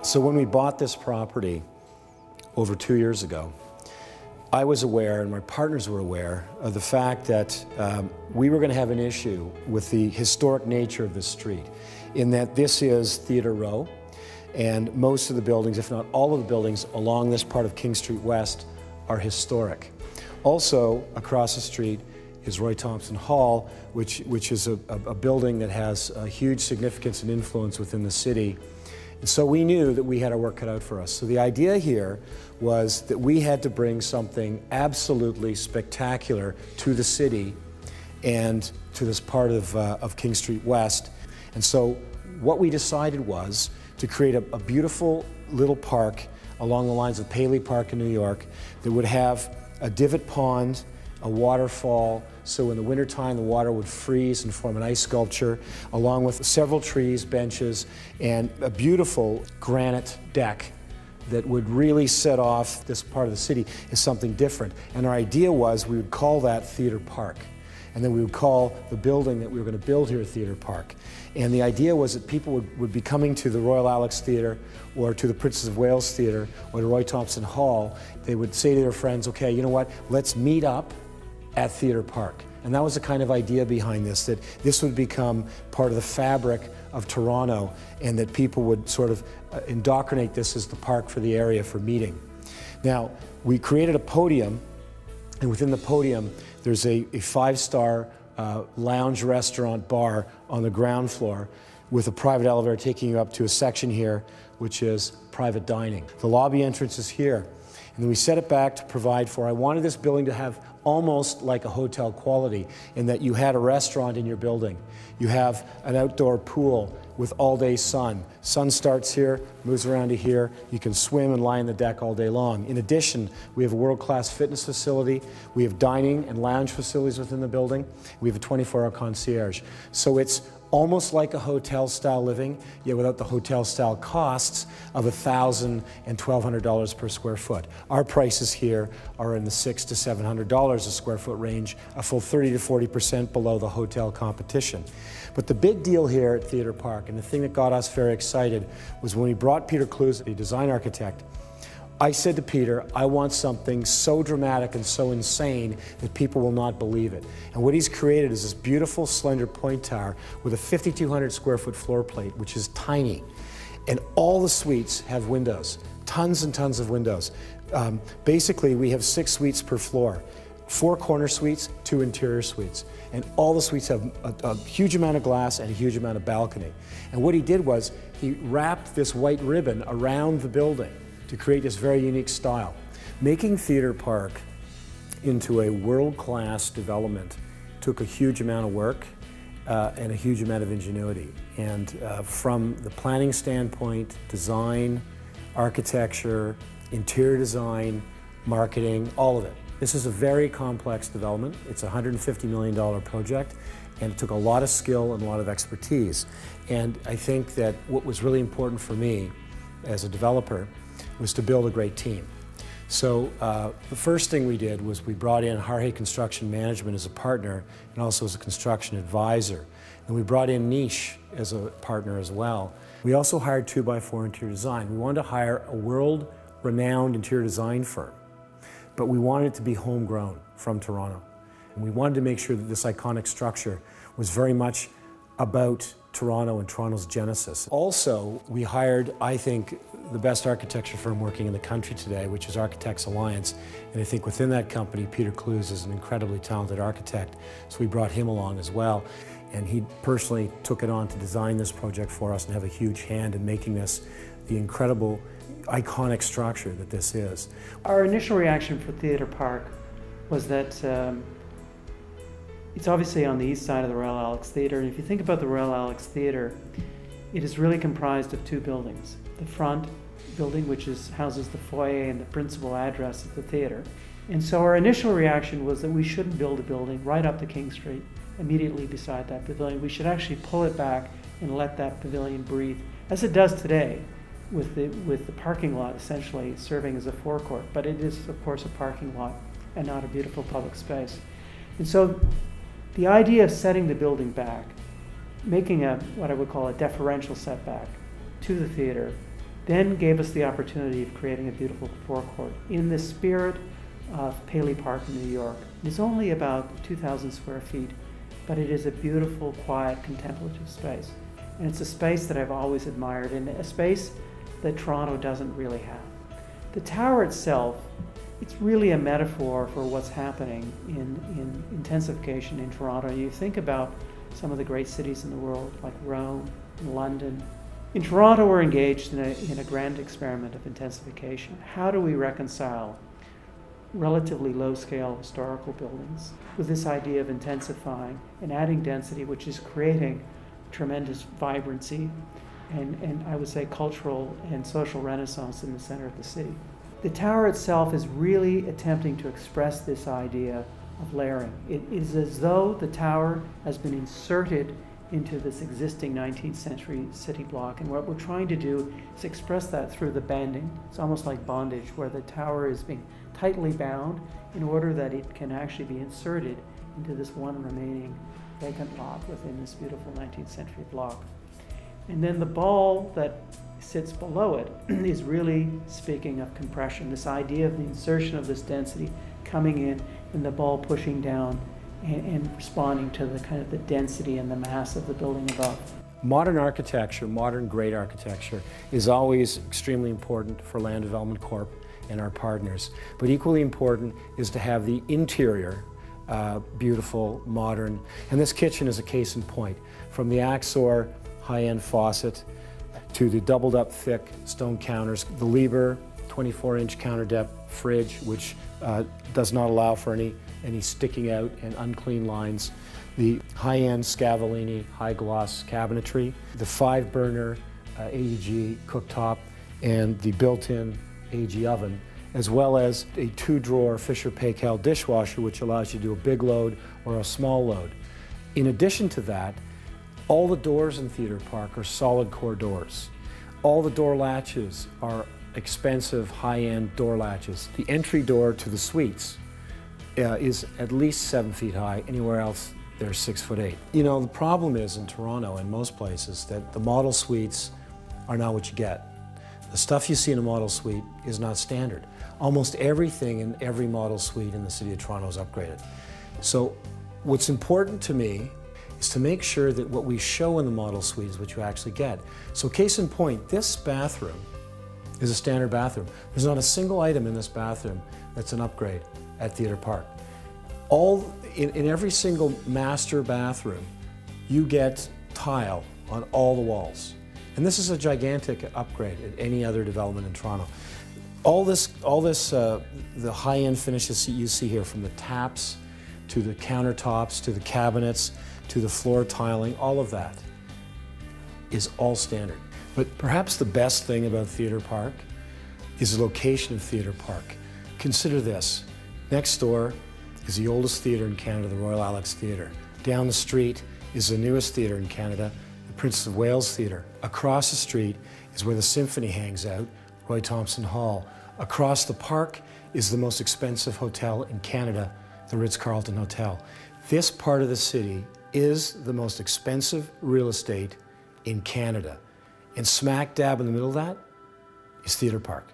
So when we bought this property over 2 years ago, I was aware, and my partners were aware, of the fact that we were going to have an issue with the historic nature of this street, in that this is Theatre Row, and most of the buildings, if not all of the buildings along this part of King Street West, are historic. Also, across the street is Roy Thomson Hall, which is a building that has a huge significance and influence within the city. And so we knew that we had our work cut out for us. So the idea here was that we had to bring something absolutely spectacular to the city and to this part of King Street West. And so what we decided was to create a beautiful little park along the lines of Paley Park in New York that would have a divot pond, a waterfall, so in the wintertime the water would freeze and form an ice sculpture, along with several trees, benches, and a beautiful granite deck that would really set off this part of the city as something different. And our idea was we would call that Theatre Park. And then we would call the building that we were going to build here Theatre Park. And the idea was that people would be coming to the Royal Alex Theatre or to the Princess of Wales Theatre or to Roy Thomson Hall. They would say to their friends, okay, you know what, let's meet up at Theatre Park. And that was the kind of idea behind this, that this would become part of the fabric of Toronto and that people would sort of indoctrinate this as the park for the area for meeting. Now, we created a podium, and within the podium there's a five-star lounge restaurant bar on the ground floor with a private elevator taking you up to a section here which is private dining. The lobby entrance is here. And then we set it back to provide for, I wanted this building to have almost like a hotel quality in that you had a restaurant in your building. You have an outdoor pool with all-day sun. Sun starts here, moves around to here. You can swim and lie on the deck all day long. In addition, we have a world-class fitness facility. We have dining and lounge facilities within the building. We have a 24-hour concierge. So it's almost like a hotel-style living, yet without the hotel-style costs of $1,000 and $1,200 per square foot. Our prices here are in the $600 to $700 a square foot range, a full 30 to 40% below the hotel competition. But the big deal here at Theatre Park, and the thing that got us very excited, was when we brought Peter Clues, the design architect. I said to Peter, I want something so dramatic and so insane that people will not believe it. And what he's created is this beautiful slender point tower with a 5,200 square foot floor plate, which is tiny. And all the suites have windows, tons and tons of windows. Basically, we have 6 suites per floor. 4 corner suites, 2 interior suites. And all the suites have a huge amount of glass and a huge amount of balcony. And what he did was he wrapped this white ribbon around the building to create this very unique style. Making Theatre Park into a world-class development took a huge amount of work and a huge amount of ingenuity. And from the planning standpoint, design, architecture, interior design, marketing, all of it. This is a very complex development. It's a $150 million project, and it took a lot of skill and a lot of expertise. And I think that what was really important for me as a developer was to build a great team. So the first thing we did was we brought in Harhay Construction Management as a partner and also as a construction advisor. And we brought in Niche as a partner as well. We also hired 2x4 Interior Design. We wanted to hire a world-renowned interior design firm, but we wanted it to be homegrown from Toronto. And we wanted to make sure that this iconic structure was very much about Toronto and Toronto's genesis. Also, we hired, I think, the best architecture firm working in the country today, which is Architects Alliance. And I think within that company, Peter Clues is an incredibly talented architect, so we brought him along as well. And he personally took it on to design this project for us and have a huge hand in making this the incredible, iconic structure that this is. Our initial reaction for Theatre Park was that it's obviously on the east side of the Royal Alex Theatre, and if you think about the Royal Alex Theatre, it is really comprised of 2 buildings. The front building, which houses the foyer and the principal address of the theatre. And so our initial reaction was that we shouldn't build a building right up to King Street, immediately beside that pavilion. We should actually pull it back and let that pavilion breathe, as it does today, with the parking lot essentially serving as a forecourt. But it is, of course, a parking lot and not a beautiful public space. And so the idea of setting the building back, making what I would call a deferential setback to the theatre, then gave us the opportunity of creating a beautiful forecourt in the spirit of Paley Park in New York. It's only about 2,000 square feet, but it is a beautiful, quiet, contemplative space. And it's a space that I've always admired, and a space that Toronto doesn't really have. The tower itself, it's really a metaphor for what's happening in intensification in Toronto. You think about some of the great cities in the world, like Rome, London. In Toronto, we're engaged in a grand experiment of intensification. How do we reconcile relatively low-scale historical buildings with this idea of intensifying and adding density, which is creating tremendous vibrancy and I would say cultural and social renaissance in the center of the city? The tower itself is really attempting to express this idea of layering. It is as though the tower has been inserted into this existing 19th century city block. And what we're trying to do is express that through the banding. It's almost like bondage, where the tower is being tightly bound in order that it can actually be inserted into this one remaining vacant lot within this beautiful 19th century block. And then the ball that sits below it is really speaking of compression, this idea of the insertion of this density coming in and the ball pushing down and responding to the kind of the density and the mass of the building above. Modern architecture, modern great architecture, is always extremely important for Land Development Corp and our partners. But equally important is to have the interior beautiful, modern. And this kitchen is a case in point. From the Axor high-end faucet to the doubled up thick stone counters, the Liebherr 24-inch counter depth fridge, which does not allow for any sticking out and unclean lines, the high-end Scavallini high-gloss cabinetry, the 5-burner AEG cooktop, and the built-in AEG oven, as well as a 2-drawer Fisher-Paykel dishwasher, which allows you to do a big load or a small load. In addition to that, all the doors in Theatre Park are solid core doors. All the door latches are expensive, high-end door latches. The entry door to the suites is at least 7 feet high. Anywhere else, they're 6'8". You know, the problem is in Toronto and most places that the model suites are not what you get. The stuff you see in a model suite is not standard. Almost everything in every model suite in the City of Toronto is upgraded. So what's important to me is to make sure that what we show in the model suite is what you actually get. So case in point, this bathroom is a standard bathroom. There's not a single item in this bathroom that's an upgrade at Theatre Park. In every single master bathroom, you get tile on all the walls. And this is a gigantic upgrade at any other development in Toronto. The high-end finishes that you see here, from the taps to the countertops to the cabinets to the floor tiling, all of that is all standard. But perhaps the best thing about Theatre Park is the location of Theatre Park. Consider this. Next door is the oldest theatre in Canada, the Royal Alex Theatre. Down the street is the newest theatre in Canada, the Princess of Wales Theatre. Across the street is where the Symphony hangs out, Roy Thomson Hall. Across the park is the most expensive hotel in Canada, the Ritz-Carlton Hotel. This part of the city is the most expensive real estate in Canada. And smack dab in the middle of that is Theatre Park.